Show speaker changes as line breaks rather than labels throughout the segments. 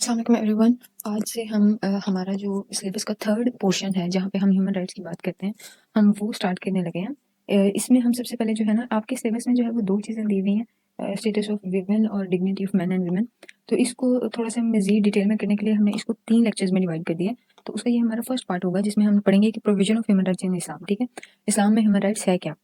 अस्सलाम वालेकुम एवरीवन। आज से हम हमारा जो सिलेबस का थर्ड पोर्शन है जहाँ पे हम ह्यूमन राइट्स की बात करते हैं, हम वो स्टार्ट करने लगे हैं। इसमें हम सबसे पहले जो है ना आपके सिलेबस में जो है वो 2 चीज़ें दी हुई हैं, स्टेटस ऑफ वीमेन और dignity of man and women. तो इसको थोड़ा-सा मज़ीद डिटेल में करने के लिए हमने इसको 3 लेक्चर्स में डिवाइड कर दिया है। तो उसका ये हमारा फर्स्ट पार्ट होगा जिसमें हम पढ़ेंगे कि प्रोविज़न ऑफ ह्यूमन राइट्स इन इस्लाम, ठीक है? इस्लाम में ह्यूमन राइट्स है क्या?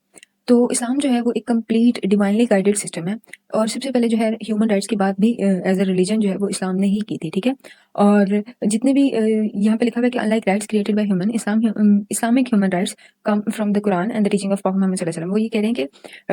तो इस्लाम जो है वो एक कंप्लीट डिवाइनली गाइडेड सिस्टम है और सबसे पहले जो है ह्यूमन राइट्स की बात भी एज अ रिलीजन जो है वो इस्लाम ने ही की थी, ठीक है? और जितने भी यहाँ पे लिखा हुआ है कि unlike rights created by human Islamic human rights come from the Quran and the teaching of prophet Muhammad सल्लल्लाहु अलैहि वसल्लम। वो ये कह रहे हैं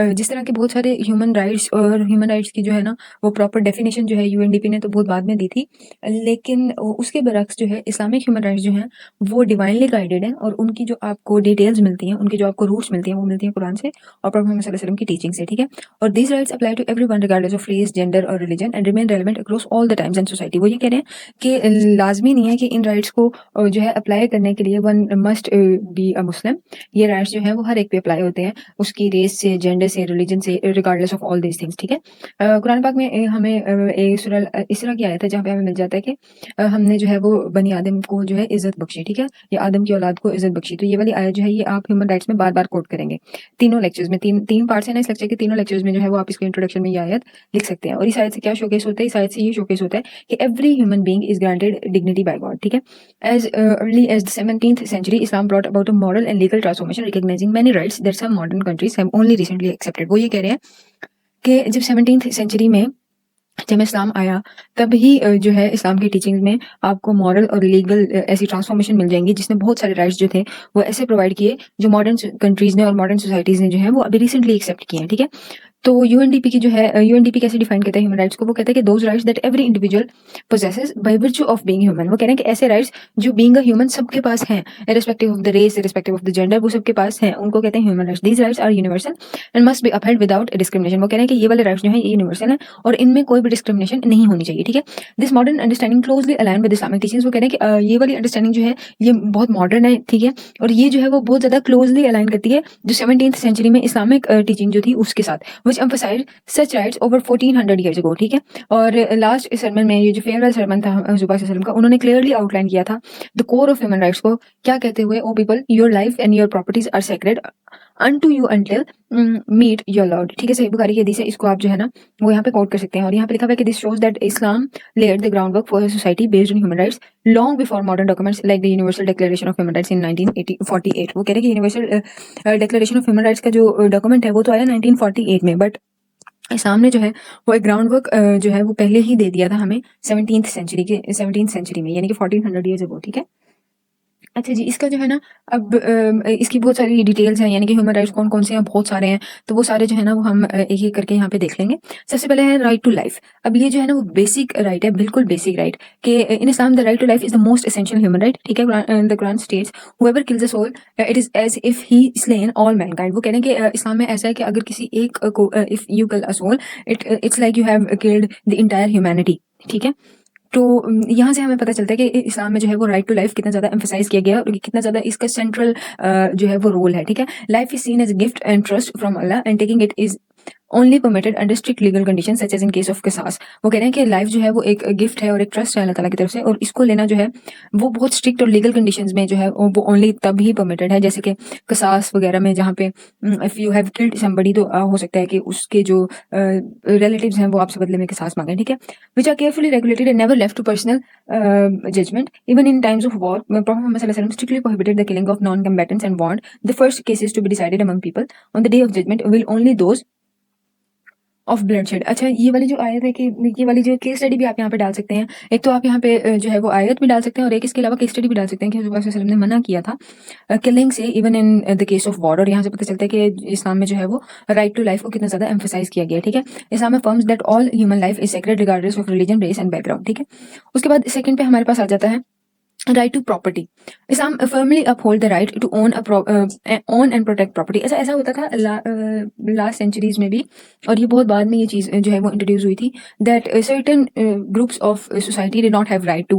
कि जिस तरह के बहुत सारे ह्यूमन राइट्स और ह्यूमन राइट्स की जो है ना वो प्रॉपर डेफिनेशन जो है यूएनडीपी ने तो बहुत बाद में दी थी, लेकिन उसके बरक्स जो है इस्लामिक ह्यूमन राइट्स जो हैं वो डिवाइनली गाइडेड है और उनकी जो आपको डिटेल्स मिलती हैं, उनकी जो आपको रूट्स मिलती हैं वो मिलती हैं कुरान से और प्रॉफेट मोहम्मद सल्लल्लाहु अलैहि वसल्लम की टीचिंग से, ठीक है? और these rights apply to everyone regardless of race, gender और religion and remain relevant across all the times and society. वो ये कह रहे हैं कि लाजमी नहीं है कि इन राइट्स को जो है अप्लाई करने के लिए वन मस्ट बी अ मुस्लिम। ये राइट्स जो है वो हर एक पे अप्लाई होते हैं, उसकी रेस से, जेंडर से, रिलीजन से, regardless of all these things, ठीक है? कुरान पाक में हमें एक सूरह इसरा की आयत है जहाँ पे हमें मिल जाता है कि हमने जो है वो बनी आदम को जो है इज्जत बख्शी, ठीक है? या आदम की औलाद को इज्जत बख्शी। तो ये वाली आयत जो है ये आप ह्यूमन राइट्स में बार बार कोट करेंगे तीनों लेक्चर्स में। तीन पार्ट्स हैं ना इस लेक्चर के, तीनों लेक्चर्स में जो है वो आप इसके इंट्रोडक्शन में ये आयत लिख सकते हैं। और इस आयत से क्या शोकेस होता है? इस आयत से ये शोकेस होता है कि every human being is granted dignity by God, ठीक है? As early as the 17th century Islam brought about a moral and legal transformation recognising many rights that some modern countries have only recently accepted. वो ये कह रहे हैं कि जब 17th century में जब इस्लाम आया तब ही जो है इस्लाम की टीचिंग्स में आपको मॉरल और लीगल ऐसी ट्रांसफॉर्मेशन मिल जाएंगी जिसने बहुत सारे राइट्स जो थे वो ऐसे प्रोवाइड किए जो मॉडर्न कंट्रीज ने और मॉडर्न सोसाइटीज ने जो है वो अभी रिसेंटली एक्सेप्ट किए हैं, ठीक है? तो यूएनडीपी की जो है यूएनडीपी कैसे डिफाइन करता है ह्यूमन राइट्स को? वो कहता है कि those rights that every individual possesses by virtue of being human. वो कह रहे हैं कि ऐसे राइट्स जो बीइंग अ ह्यूमन सबके पास हैं, irrespective of the race, irrespective of the gender, वो सबके पास हैं, उनको कहते हैं human rights. These rights are universal and must be upheld without discrimination. वो कह रहे हैं कि ये वाले राइट्स जो हैं ये यूनिवर्सल हैं और इनमें कोई भी डिस्क्रिमिनेशन नहीं होनी चाहिए, ठीक है? This modern understanding closely align with Islamic teachings. वो कह रहे हैं कि ये वाली अंडरस्टैंडिंग जो है ये बहुत मॉडर्न है, ठीक है? और ये जो है वो बहुत ज्यादा क्लोजली अलाइन करती है जो 17th सेंचुरी में इस्लामिक टीचिंग जो थी उसके साथ, विच एम्फसाइज सच राइट्स ओवर 1400 ईयर्स अगो, ठीक है? और लास्ट सरमन में ये जो फेयरवेल सरमन था हुजूर सल्लम का, उन्होंने क्लियरली आउटलाइन किया था the core of human rights को, क्या कहते हुए? O people, your life and your properties are sacred unto you until meet your lord, ठीक है? सही बुखारी की हदीस है, इसको आप जो है ना वो यहाँ पे कोट कर सकते हैं। और यहाँ पे लिखा हुआ है कि this shows that Islam laid the groundwork for a society based on human rights long before modern documents like the Universal Declaration of Human Rights in 1948। वो कह रहे हैं कि universal declaration of human rights का जो document है वो तो आया 1948 में, बट सामने जो है वो एक ग्राउंड वर्क जो है वो पहले ही दे दिया था हमें 17th सेंचुरी में, यानी कि 1400 ईयर्स अगो, ठीक है? अच्छा जी, इसका जो है ना अब इसकी बहुत सारी डिटेल्स हैं, यानी कि ह्यूमन राइट्स कौन-कौन से हैं, बहुत सारे हैं। तो वो सारे जो है ना वो हम एक-एक करके यहाँ पे देख लेंगे। सबसे पहले है राइट टू लाइफ। अब ये जो है ना वो बेसिक राइट है, बिल्कुल बेसिक राइट कि in Islam the right to life is the most essential human right, ठीक है? The Quran states whoever kills a soul it is as if he slain all mankind. वो कह रहे हैं कि इस्लाम में ऐसा है कि अगर किसी एक को if you kill a soul it's like you have killed the entire humanity, ठीक है? तो यहाँ से हमें पता चलता है कि इस्लाम में जो है वो राइट टू लाइफ कितना ज़्यादा एम्फसाइज किया गया है और कितना ज़्यादा इसका सेंट्रल जो है वो रोल है, ठीक है? Life is seen as gift and trust from Allah and taking it is only permitted under strict legal condition such as in case of किसास। वो कह रहे हैं कि लाइफ जो है वो एक गिफ्ट है और एक ट्रस्ट है अल्लाह ताला की तरफ से, और इसको लेना जो है वो बहुत स्ट्रिक्ट और लीगल कंडीशंस में जो है वो ओनली तब ही परमिटेड है, जैसे कि किसास वगैरह में, जहाँ पे if you have killed somebody तो हो सकता है कि उसके जो रिलेटिव्स हैं वो आपसे बदले में किसास मांगे, ठीक है? Which are carefully regulated and never left to personal judgment. Even in times of war, Prophet Muhammad Sallallahu Alaihi Wasallam strictly prohibited the killing of non-combatants and warned the first cases to be decided among people on the day of judgment will only those of bloodshed. अच्छा, ये वाली जो आयत है कि ये वाली जो केस स्टडी भी आप यहाँ पे डाल सकते हैं। एक तो आप यहाँ पे जो है वो आयत भी डाल सकते हैं और एक इसके अलावा केस स्टडी भी डाल सकते हैं कि हज़रत सल्लल्लाहु अलैहि वसल्लम ने मना किया था किलिंग से even in the case of war. और यहाँ से पता चलता है कि इस्लाम में जो है वो राइट टू लाइफ को कितना ज़्यादा एम्फसाइज किया गया है, ठीक है? इस्लाम में affirms that all human life is sacred regardless of religion, race and background, ठीक है? उसके बाद सेकंड पे हमारे पास आ जाता है right to property. Islam firmly uphold the right to own and protect property. ऐसा होता था लास्ट सेंचुरीज में भी, और ये बहुत बाद में ये चीज़ जो है वो इंट्रोड्यूस हुई थी, that certain groups of society did not have right to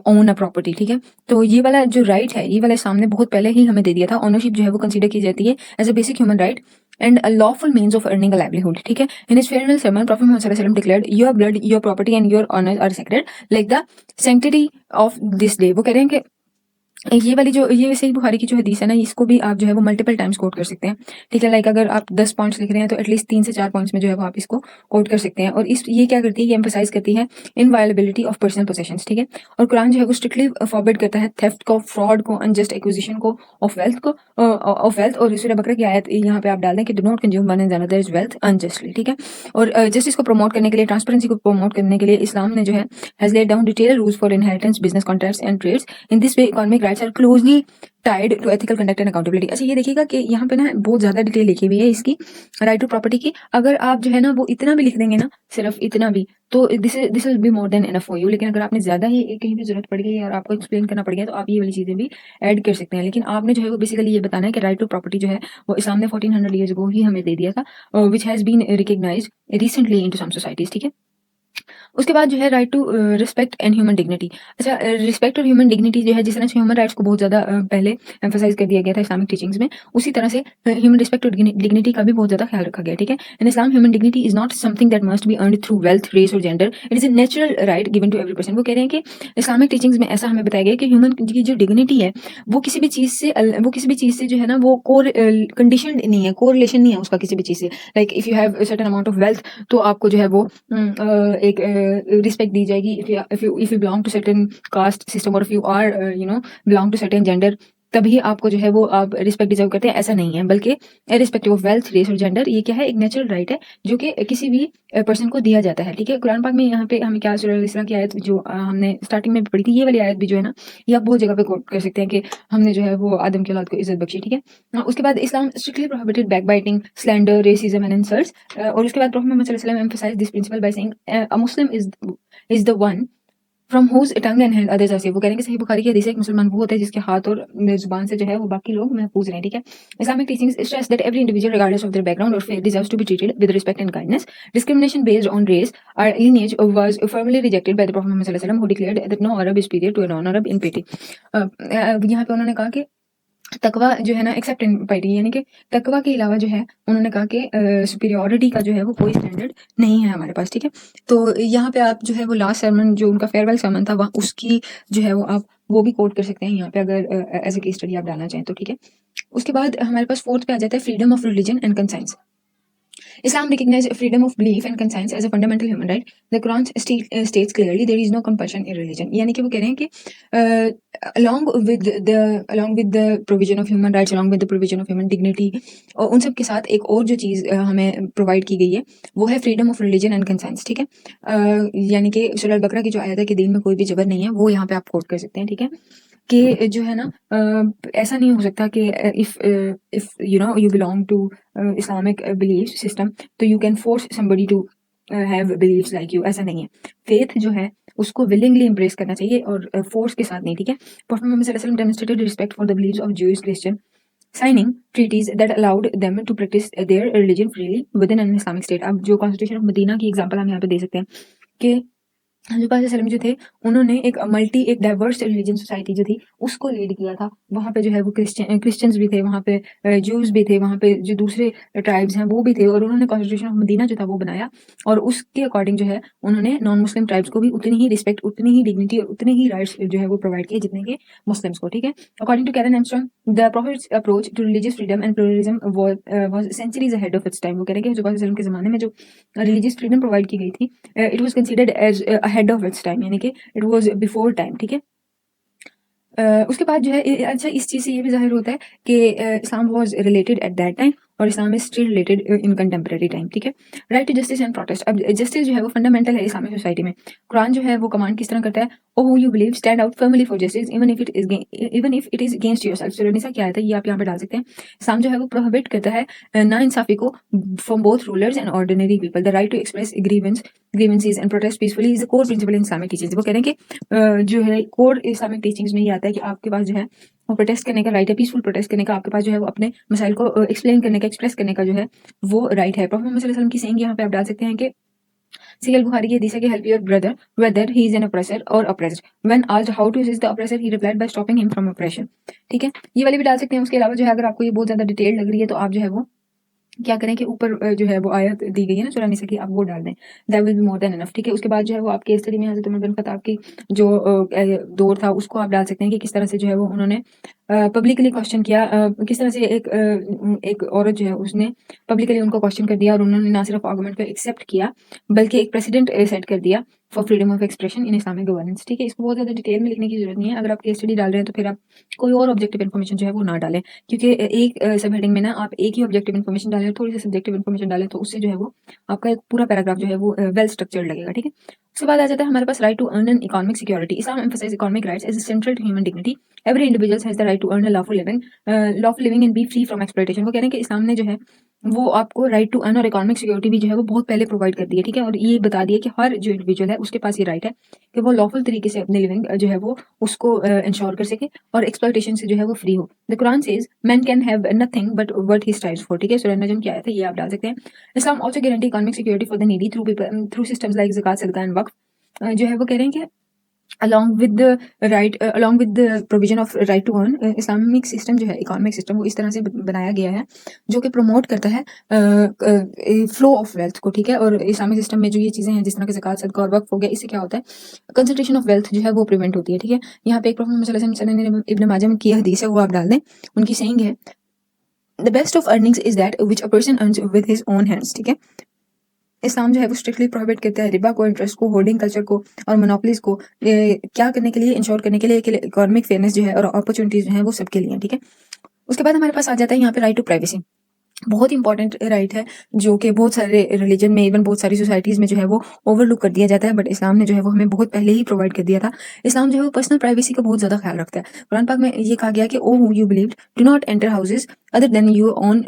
own a property, ठीक है? तो ये वाला जो राइट है ये वाला सामने बहुत पहले ही हमें दे दिया था। ऑनरशिप जो है वो कंसीडर की जाती है as a basic human right and a lawful means of earning a livelihood. ठीक है. In his farewell sermon, Prophet Muhammad sallallahu alaihi wasallam declared, "Your blood, your property, and your honors are sacred, like the sanctity of this day." वो कह रहे हैं कि ये वाली जो ये सही बुखारी की जो हदीस है ना, इसको भी आप जो है वो मल्टीपल टाइम्स कोट कर सकते हैं. ठीक है. लाइक अगर आप 10 पॉइंट्स लिख रहे हैं तो एटलीस्ट 3 से 4 पॉइंट्स में जो है वो आप इसको कोट कर सकते हैं. और इस ये क्या करती है, ये एम्फसाइज करती है इनवायलेबिलिटी ऑफ पर्सनल पोसेशंस. ठीक है. और कुरान जो है वो स्ट्रिक्टली फॉरबिड करता है थेफ्ट को, फ्रॉड को, अनजस्ट एक्विजिशन को ऑफ वेल्थ को, ऑफ वेल्थ. और सूरह बकरा की आयत यहाँ पे आप डाल दें कि do not consume one and another's wealth unjustly. ठीक है. और जस्टिस को प्रमोट करने के लिए, ट्रांसपेरेंसी को प्रमोट करने के लिए इस्लाम ने जो है has laid down detailed rules for inheritance, business contracts and trades. In this way economic rights are closely tied to ethical conduct and accountability. अच्छा, ये देखिएगा कि यहाँ पे ना बहुत ज्यादा डिटेल लिखी हुई है इसकी राइट टू प्रॉपर्टी की. अगर आप जो है ना वो इतना भी लिख देंगे ना, सिर्फ इतना भी, तो this will be more than enough for you. लेकिन अगर आपने ज्यादा ही कहीं भी जरूरत पड़ गई और आपको एक्सप्लेन करना पड़ गया तो आप ये वाली चीजें भी ऐड कर सकते हैं. लेकिन आपने जो है वो बेसिकली ये बताना है कि राइट टू प्रॉपर्टी जो है वो इस्लाम ने 1400 ईयर्स अगो ही हमें दे दिया था, which has been recognised recently into some societies. ठीक है. उसके बाद जो है right to respect and human dignity. अच्छा, रिस्पेक्ट और ह्यूमन डिग्निटी जो है, जिस तरह से ह्यूमन राइट्स को बहुत ज्यादा पहले एम्फसाइज कर दिया गया था इस्लामिक टीचिंग्स में, उसी तरह से ह्यूमन रिस्पेक्ट और डिग्निटी का भी बहुत ज्यादा ख्याल रखा गया. ठीक है. In Islam human dignity is not something that must be earned through wealth, race और gender. It is a natural right given to every person. वो कह रहे हैं कि इस्लामिक टीचिंग्स में ऐसा हमें बताया गया कि ह्यूमन की जो डिग्निटी है वो किसी भी चीज से जो है ना वो कंडीशन नहीं है, कोरिलेशन नहीं है उसका किसी भी चीज से. Like if you have certain amount of wealth तो आपको जो है वो एक रिस्पेक्ट दी जाएगी. If you belong to certain caste system और if you are belong to certain gender, तभी आपको जो है वो आप रिस्पेक्ट डिजर्व करते हैं, ऐसा नहीं है. बल्कि इरिस्पेक्टिव ऑफ वेल्थ, रेस और जेंडर, ये क्या है, एक नेचुरल राइट है जो कि किसी भी पर्सन को दिया जाता है. ठीक है. कुरान पाक में यहाँ पे हमें क्या सूरह इस्रा की आयत जो हमने स्टार्टिंग में पढ़ी थी, ये वाली आयत भी जो है ना ये आप बहुत जगह पे कोट कर सकते हैं कि हमने जो है वो आदम की औलाद को इज्जत बख्शी. ठीक है. उसके बाद Islam strictly prohibited backbiting, slander, racism and insults. और उसके बाद प्रॉफेट मोहम्मद सल्लल्लाहु अलैहि वसल्लम emphasised this principle by saying a Muslim is the one from whose tongue and hand others are safe. वो कह रहे हैं कि सही बुखारी की हदीस है, एक मुसलमान वो होता है जिसके हाथ और जुबान से जो है वो बाकी लोग महफूज रहे. ठीक है. Islamic teachings stress that every individual regardless of their background और faith deserves to be treated with respect and kindness. Discrimination based on race और lineage was firmly rejected by the Prophet Muhammad sallallahu alaihi wasallam, who declared that no Arab is superior to a non-Arab in piety. यहाँ पे उन्होंने कहा कि तकवा जो है ना एक्सेप्ट इन पाइटी, यानी कि तकवा के अलावा जो है उन्होंने कहा कि सुपीरियरिटी का जो है वो कोई स्टैंडर्ड नहीं है हमारे पास. ठीक है. तो यहाँ पे आप जो है वो लास्ट सर्मन जो उनका फेयरवेल सर्मन था वहाँ उसकी जो है वो आप वो भी कोट कर सकते हैं यहाँ पे अगर एज ए केस स्टडी आप डालना चाहें तो. ठीक है. उसके बाद हमारे पास फोर्थ पे आ जाता है freedom of religion and conscience. Islam recognizes freedom of belief and conscience as a fundamental human right. The Quran states clearly there is no compulsion in religion. यानी कि वो कह रहे हैं कि along with the provision of human rights, along with the provision of human dignity, और उन सब के साथ एक और जो चीज़ हमें प्रोवाइड की गई है वो है freedom of religion and conscience. ठीक है. यानी कि सूरह अल बकरा की जो आयत है कि दीन में कोई भी जबर नहीं है, वो यहाँ पे आप कोट कर सकते हैं. ठीक है. कि जो है ना ऐसा नहीं हो सकता कि if you belong to Islamic belief system तो you can force somebody to have believes like you. ऐसा नहीं है. फेथ जो है उसको विलिंगली एम्ब्रेस करना चाहिए और फोर्स के साथ नहीं. ठीक है. प्रॉफेट मोहम्मद सल्लल्लाहु अलैहि वसल्लम demonstrated respect for the believes of Jewish Christian, signing treaties that allowed them to practice their religion freely within an Islamic state. अब जो कॉन्स्टिट्यूशन ऑफ मदीना की एग्जांपल हम यहाँ पे दे सकते हैं कि हज़रत सल्लम जो थे उन्होंने एक डाइवर्स रिलीजन सोसाइटी जो थी उसको लीड किया था. वहाँ पे जो है वो क्रिश्चियंस भी थे, वहाँ पे ज्यूज भी थे, वहाँ पे जो दूसरे ट्राइब्स हैं वो भी थे, और उन्होंने कॉन्स्टिट्यूशन ऑफ मदीना जो था वो बनाया और उसके अकॉर्डिंग जो है उन्होंने नॉन मुस्लिम ट्राइब्स को भी उतनी ही रिस्पेक्ट, उतनी ही डिग्निटी और उतने ही राइट्स जो है वो प्रोवाइड किए जितने के मुस्लिम्स को. ठीक है. According to Karen Armstrong the prophet's approach to religious freedom and pluralism was centuries ahead of its time. वो कह रहे हैं कि हज़रत सल्लम के ज़माने में जो रिलीजियस फ्रीडम प्रोवाइड की गई थी it was considered as ahead of its time, यानी कि इट वाज बिफोर टाइम. ठीक है. उसके बाद जो है अच्छा इस चीज़ से ये भी ज़ाहिर होता है कि Islam was related at that time और Islam is still related in contemporary time. ठीक है. Right to justice and protest. अब जस्टिस जो है वो फंडामेंटल है इस्लामिक सोसाइटी में. कुरान जो है वो कमांड किस तरह करता है, O who you believe stand out firmly for justice even if it is against yourself. सूरह निसा क्या है ये आप यहाँ पे डाल सकते हैं. इस्लाम जो है वो प्रोहिबिट करता है नाइंसाफी को from both rulers and ordinary people. The right to express grievances and protest peacefully is the core principle in Islamic teachings. वो कह रहे हैं कि जो है कोर इस्लामिक टीचिंग्स में ये आता है कि आपके पास जो है वो प्रोटेस्ट करने का राइट है, पीसफुल प्रोटेस्ट करने का आपके पास जो है वो अपने मसाइल को एक्सप्लेन करने का, एक्सप्रेस करने का जो है वो राइट है. प्रॉफेट मोहम्मद सल्लल्लाहु अलैहि वसल्लम की सेइंग यहाँ पे आप डाल सकते हैं कि सही अल बुखारी की हदीस है कि help your brother whether he is an oppressor और oppressed. When asked how to assist the oppressor he replied by stopping him from operation. ठीक है. ये वाली भी डाल सकते हैं. उसके अलावा जो है अगर आपको ये बहुत ज्यादा डिटेल लग रही है तो आप जो है वो क्या करें कि ऊपर जो है वो आयत दी गई है ना सूरह निसा की, आप वो डाल दें, that will be more than enough, ठीक है। उसके बाद जो है वो आप केस स्टडी में हज़रत उमर बिन खत्ताब की जो दौर था उसको आप डाल सकते हैं कि किस तरह से जो है वो उन्होंने पब्लिकली क्वेश्चन किया, किस तरह से एक औरत जो है उसने पब्लिकली उनको क्वेश्चन कर दिया और उन्होंने ना सिर्फ आर्गुमेंट को एक्सेप्ट किया बल्कि एक प्रेसिडेंट सेट कर दिया for freedom of expression in Islamic governance, ठीक है। इसको बहुत ज़्यादा डिटेल में लिखने की जरूरत नहीं है। अगर आप केस स्टडी डाल रहे हैं तो फिर आप कोई और ऑब्जेक्टिव इन्फॉर्मेशन जो है वो ना डालें, क्योंकि एक सब हेडिंग में ना आप एक ही ऑब्जेक्टिव इन्फॉर्मेशन डालें और थोड़ी सी सब्जेक्टिव इन्फॉर्मेशन डालें तो उससे जो है वो आपका एक पूरा पैराग्राफ जो है वो वेल स्ट्रक्चर्ड लगेगा, ठीक है। उसके बाद आ जाता है हमारे पास right to earn an economic security. Islam emphasise economic rights as central to human dignity. Every individual has the right to earn a lawful living and be free from exploitation. वो कह रहे हैं कि इस्लाम ने जो है वो आपको राइट टू अर्न और इकोनॉमिक सिक्योरिटी भी जो है वो बहुत पहले प्रोवाइड कर दी है, ठीक है। और ये बता दिया कि हर जो इंडिविजुअल है उसके पास ये राइट है कि वो लॉफुल तरीके से अपनी लिविंग जो है वो उसको इंश्योर कर सके और एक्सप्लॉयटेशन से जो है वो फ्री हो। The Quran says man can have nothing but what he strives for, ठीक है। सूरह नजम क्या आया था ये आप डाल सकते हैं। Islam also guarantee economic security for the needy through systems like ज़कात, सदका एंड वक्फ। जो है वो कह रहे हैं कि along with the provision of right to earn, Islamic system जो है इकोनॉमिक सिस्टम वो इस तरह से बनाया गया है जो कि प्रमोट करता है फ्लो ऑफ वेल्थ को, ठीक है। और इस्लामिक सिस्टम में जो ये चीज़ें हैं जिस तरह के ज़कात, सदका और वक्फ हो गया, इससे क्या होता है कंसंट्रेशन ऑफ वेल्थ जो है वो प्रिवेंट होती है, ठीक है। यहाँ पे एक प्रॉब्लम इब्न माजा में की हदीस है वो आप डाल दें। उनकी सेइंग है the best of earnings is that which a person earns with his own hands, ठीक है। इस्लाम जो है वो स्ट्रिक्टली प्रोहिबिट करता है रिबा को, इंटरेस्ट को, होल्डिंग कल्चर को और मोनोपोलीज को क्या करने के लिए, इंश्योर करने के लिए कि इकोनॉमिक फेयरनेस जो है और अपॉर्चुनिटीज जो है वो सबके लिए, ठीक है। उसके बाद हमारे पास आ जाता है यहाँ पे राइट टू प्राइवेसी। बहुत इंपॉर्टेंट राइट है जो कि बहुत सारे रिलीजन में, इवन बहुत सारी सोसाइटीज़ में जो है वो ओवरलुक कर दिया जाता है, बट इस्लाम ने जो है वो हमें बहुत पहले ही प्रोवाइड कर दिया था। इस्लाम जो है वो पर्सनल प्राइवेसी का बहुत ज़्यादा ख्याल रखता है। कुरान पाक में ये कहा गया कि O who you believe do not enter houses other than you own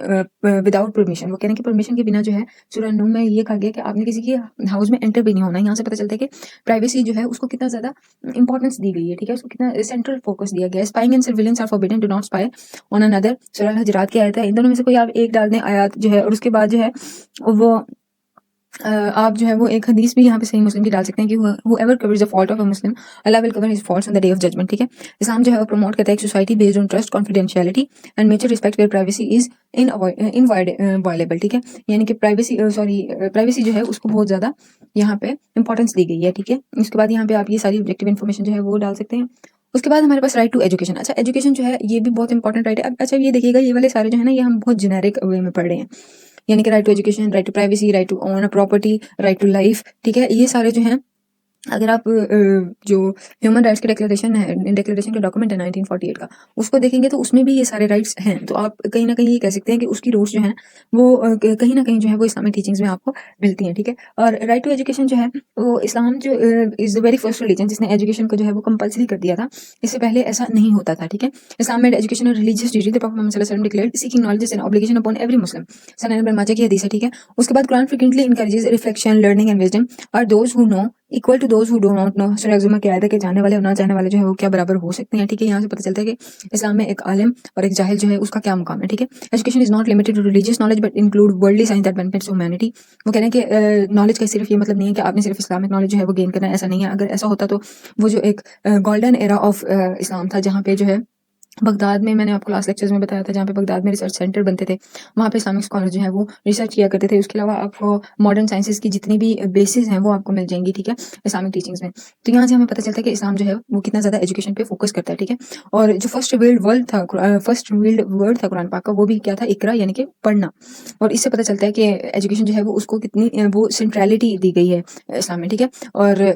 without permission. वो कहने की परमिशन के बिना जो है सूरह नूह में ये कहा गया कि आपने किसी के हाउस में एंटर भी नहीं होना। यहाँ से पता चलता है कि प्राइवेसी जो है उसको कितना ज़्यादा इंपॉर्टेंस दी गई है, ठीक है। उसको कितना सेंट्रल फोकस दिया गया है। Spying and surveillance are forbidden, do not spy on another. सूरह हजरात की आयत है। इन दोनों में से कोई आप एक डाल दें आयत जो है, और उसके बाद जो है वो आप जो है वो एक हदीस भी यहाँ पे सही मुस्लिम की डाल सकते हैं कि whoever covers the fault of a Muslim, Allah will cover his faults on the day of judgment, ठीक है। इस्लाम जो है वो प्रमोट करता है एक society based on trust, confidentiality and mutual respect where privacy is inviolable, ठीक है। यानी कि प्राइवेसी जो है उसको बहुत ज़्यादा यहाँ पे इंपॉर्टेंस दी गई है, ठीक है। उसके बाद यहाँ पे आप ये सारी ऑब्जेक्टिव इन्फॉर्मेशन जो है वो डाल सकते हैं। उसके बाद हमारे पास राइट टू एजुकेशन। अच्छा, एजुकेशन जो है ये भी बहुत इंपॉर्टेंट राइट है। अच्छा ये देखिएगा ये वाले सारे जो है ना ये हम बहुत जेनेरिक वे में पढ़ रहे हैं, यानी कि right to education, right to privacy, right to own a property, right to life, ठीक है। ये सारे जो हैं अगर आप जो ह्यूमन राइट्स के डिक्लेरेशन का डॉक्यूमेंट है 1948 का, उसको देखेंगे तो उसमें भी ये सारे राइट्स हैं। तो आप कहीं ना कहीं ये कह सकते हैं कि उसकी रूट्स जो हैं वो कहीं ना कहीं जो है वो इस्लामिक टीचिंग्स में आपको मिलती हैं, ठीक है। और राइट टू एजुकेशन जो है वो इस्लाम जो is the very first religion जिसने एजुकेशन को जो है वो कंपल्सरी कर दिया था। इससे पहले ऐसा नहीं होता था, ठीक है। इस्लाम में एजुकेशन और religious duty the prophet Muhammad सल्लल्लाहु अलैहि वसल्लम declared seeking knowledge is an obligation upon every Muslim. सनन इब्न माजा की हदीस है, ठीक है। उसके बाद Quran frequently encourages reflection, learning and wisdom are those who know equal to those who do not know. सूरह जुमा की आयत है कि जानने वाले और ना जानने वाले जो है वो क्या बराबर हो सकते हैं, ठीक है। यहाँ से पता चलता है कि इस्लाम में एक आलिम और एक जाहिल जो है उसका क्या मुकाम है, ठीक है। Education is not limited to religious knowledge but include worldly science that benefits humanity. वो कह रहे हैं कि नॉलेज का सिर्फ ये मतलब नहीं है कि आपने सिर्फ इस्लामिक नॉलेज जो है वो गेन करना है, ऐसा नहीं है। अगर ऐसा होता तो वो जो एक गोल्डन एरा ऑफ इस्लाम था जहाँ पे जो है बगदाद में, मैंने आपको लास्ट लेक्चर्स में बताया था, जहाँ पे बगदाद में रिसर्च सेंटर बनते थे, वहाँ पे इस्लामिक स्कॉलर जो है वो रिसर्च किया करते थे। उसके अलावा आपको मॉडर्न साइंसेस की जितनी भी बेसिस हैं वो आपको मिल जाएंगी, ठीक है, इस्लामिक टीचिंग्स में। तो यहाँ से हमें पता चलता है कि इस्लाम जो है वो कितना ज़्यादा एजुकेशन पे फोकस करता है, ठीक है। और जो फर्स्ट वर्ल्ड वर्ड था कुरान पाक का वो भी क्या था, इकरा, यानी कि पढ़ना। और इससे पता चलता है कि एजुकेशन जो है वो उसको कितनी वो सेंट्रलिटी दी गई है इस्लाम में, ठीक है। और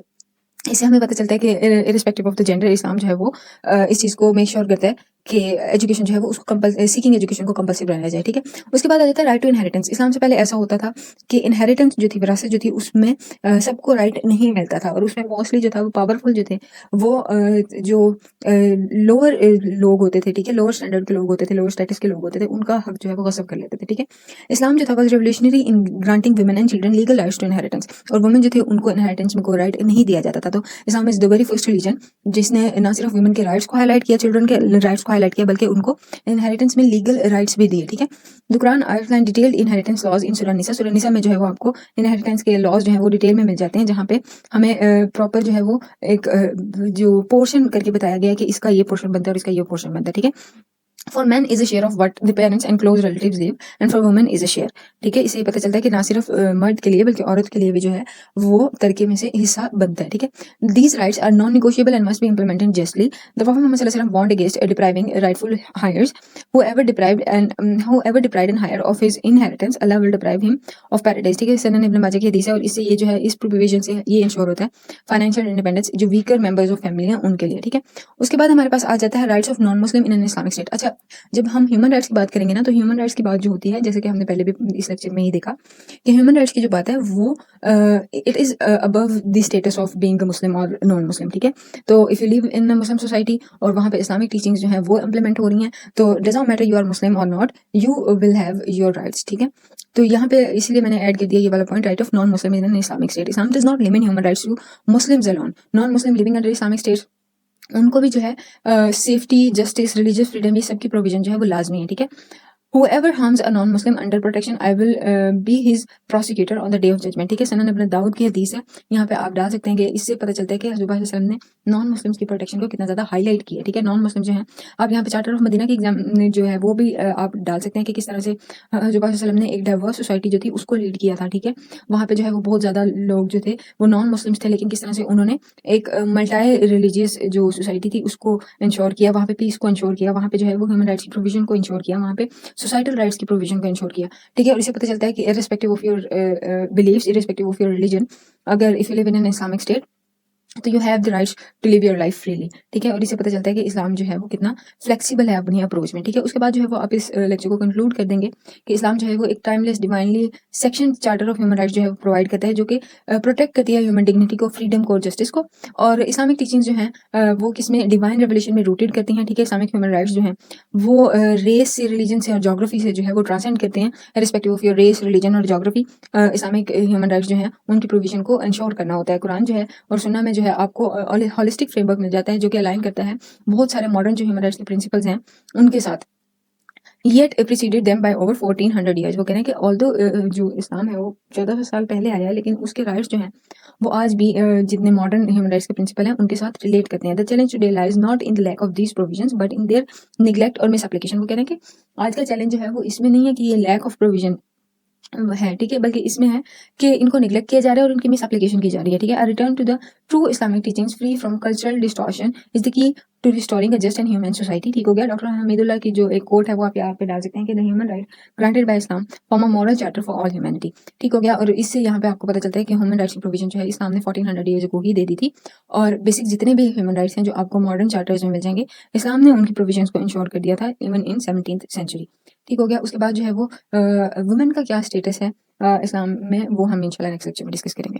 इससे हमें पता चलता है कि इरिस्पेक्टिव ऑफ द जेंडर इस्लाम जो है वो इस चीज़ को मेक श्योर करता है कि एजुकेशन जो है वो उसको सीकिंग एजुकेशन को कंपल्सरी बनाया जाए, ठीक है। उसके बाद आ जाता है राइट टू इनहेरिटेंस। इस्लाम से पहले ऐसा होता था कि इनहेरिटेंस जो थी, विरासत जो थी, उसमें सबको राइट नहीं मिलता था। और उसमें मोस्टली जो था वो पावरफुल जो थे वो जो लोअर लोग होते थे, ठीक है, लोअर स्टैंडर्ड के लोग होते थे, लोअर स्टेटस के लोग होते थे, उनका हक जो है वो गसब कर लेते थे, ठीक है। इस्लाम जो था was revolutionary in granting women and children legal rights to inheritance. और वुमेन जो थे उनको इनहेरिटेंस में कोई राइट नहीं दिया जाता था। तो Islam is the very first religion जिसने ना सिर्फ वुमेन के राइट्स को हाईलाइट किया, चिल्ड्रन के राइट्स को हाईलाइट किया, बल्कि उनको इनहेरिटेंस में लीगल राइट्स भी दिए, ठीक है। The Quran outline detailed inheritance laws in सूरह निसा। सूरह निसा में जो है वो आपको इनहेरिटेंस के लॉज जो है वो डिटेल में मिल जाते हैं, जहाँ पे हमें प्रॉपर जो है वो एक जो पोर्शन करके बताया गया है कि इसका ये पोर्शन बनता है और इसका ये पोर्शन बनता है, ठीक है। For man is a share of what the parents and close relatives give, and for women is a share. ठीक है, इससे पता चलता है कि ना सिर्फ मर्द के लिए बल्कि औरत के लिए भी जो है वो तरीके में से हिस्सा बनता है। ठीक है, these rights are non negotiable and must be implemented justly. The prophet Muhammad सल्लल्लाहु अलैहि वसल्लम warned against depriving rightful heirs, whoever deprived an hire of his inheritance, Allah will deprive him of paradise। ठीक है, सनन इब्न माजा की हदीस है, और इससे ये जो है इस प्रोविजन से ये इंश्योर होता है फाइनेंशियल इंडिपेंडेंस जो वीकर मेंबर्स ऑफ फैमिली हैं उनके लिए। ठीक है, उसके बाद हमारे पास आ जाता है rights of non Muslim in an Islamic state. अच्छा, जब हम ह्यूमन राइट्स की बात करेंगे ना, तो ह्यूमन राइट्स की बात जो होती है, जैसे कि हमने पहले भी इस लेक्चर में ही देखा कि ह्यूमन राइट्स की जो बात है वो it is above the status of being Muslim और नॉन मुस्लिम। ठीक है, तो if you live in Muslim society और वहाँ पे इस्लामिक टीचिंग्स जो है वो इम्प्लीमेंट हो रही हैं, तो doesn't matter you are Muslim और not, you will have your rights. ठीक है, तो यहाँ पे इसलिए मैंने ऐड कर दिया ये वाला point, right of non Muslim in an Islamic state. Islam does not limit human rights to Muslims alone, non Muslim living under Islamic state उनको भी जो है सेफ्टी, जस्टिस, रिलीजियस फ्रीडम, ये सब की प्रोविजन जो है वो लाजमी है। ठीक है, whoever harms a non-Muslim under protection, I will be his prosecutor on the day of judgment। ठीक है, सनन इब्न दाऊद की हदीस है, यहाँ पे आप डाल सकते हैं कि इससे पता चलता है कि हज़रत सल्लल्लाहु अलैहि वसल्लम ने नॉन मुस्लिम्स की प्रोटेक्शन को कितना ज़्यादा हाईलाइट किया है। ठीक है, नॉन मुस्लिम जो है, आप यहाँ पे चार्टर ऑफ मदीना की एग्जाम जो है वो भी आप डाल सकते हैं कि किस तरह से हज़रत सल्लल्लाहु अलैहि वसल्लम ने एक डाइवर्स सोसाइटी जो थी उसको लीड किया था। ठीक है, वहाँ पे जो है वो बहुत ज़्यादा लोग जो थे वो नॉन मुस्लिम्स थे, लेकिन किस तरह से उन्होंने एक मल्टाई रिलीजियस जो सोसाइटी थी उसको इंश्योर किया, वहाँ पे पीस को इंश्योर किया, वहाँ पे जो है वो ह्यूमन राइट्स की प्रोविजन को इंश्योर किया, वहाँ पे सोसाइटल राइट्स की प्रोविजन को इंश्योर किया। ठीक है, और इससे पता चलता है कि irrespective of your believes, irrespective of your religion, अगर if you live in an Islamic state तो you have the rights to live your life freely. ठीक है, और इससे पता चलता है कि इस्लाम जो है वो कितना फ्लेक्सिबल है अपनी अप्रोच में। ठीक है, उसके बाद जो है वो आप इस लेक्चर को कंक्लूड कर देंगे कि इस्लाम जो है वो एक timeless divinely section charter of human rights जो है प्रोवाइड करता है, जो कि प्रोटेक्ट करती है ह्यूमन डिग्निटी को, फ्रीडम को और जस्टिस को। और इस्लामिक टीचिंग्स जो हैं वो किसमें, डिवाइन रेवलेशन में रूटेड करती हैं। ठीक है, इस्लामिक ह्यूमन राइट्स जो हैं वो रेस से, रिलीजन से और जोग्राफी से जो है वो ट्रांसेंड करते हैं, respective of your race, religion और जोग्राफी। इस्लामिक ह्यूमन राइट्स जो हैं उनकी प्रोविजन को इंश्योर करना होता है। कुरान जो है और सुन्ना में जो है आपको होलिस्टिक फ्रेमवर्क मिल जाता है, जो कि अलाइन करता है बहुत सारे मॉडर्न जो ह्यूमन राइट्स के प्रिंसिपल्स हैं उनके साथ। Yet preceded them by over 1400 years. वो कह रहे हैं कि ऑल्दो जो इस्लाम है वो 1400 साल पहले आया है, लेकिन उसके राइट्स जो हैं वो आज भी जितने मॉडर्न ह्यूमन राइट्स के प्रिंसिपल हैं उनके साथ रिलेट करते हैं। The challenge today lies not in the lack of these provisions but in their neglect और मिस एप्लीकेशन। वो कह रहे हैं कि आज का चैलेंज जो है वो इसमें नहीं है कि ये लैक ऑफ प्रोविजन है, ठीक है, बल्कि इसमें है कि इनको निगलेक्ट किया जा रहा है और उनकी मिस एप्लीकेशन की जा रही है। ठीक है, return to the true Islamic teachings free from cultural distortion is the key to restoring a just and human society. ठीक हो गया, डॉक्टर हमीदुल्लाह की जो एक कोट है वो आप यहाँ पे डाल सकते हैं कि the human right granted by Islam form a moral charter for all humanity. ठीक हो गया, और इससे यहाँ पे आपको पता चलता है कि ह्यूमन राइट्स की प्रोविजन जो है इस्लाम ने 1400 ईयर्स को ही दे दी थी, और बेसिक जितने भी ह्यूमन राइट्स हैं जो आपको मॉडर्न चार्टर्स में मिल जाएंगे, इस्लाम ने उनकी प्रोविजन को इंश्योर कर दिया था इवन इन 17th सेंचुरी। ठीक हो गया, उसके बाद जो है वो वुमेन का क्या स्टेटस है इस्लाम में, वो हम इंशाल्लाह नेक्स्ट लेक्चर में डिस्कस करेंगे।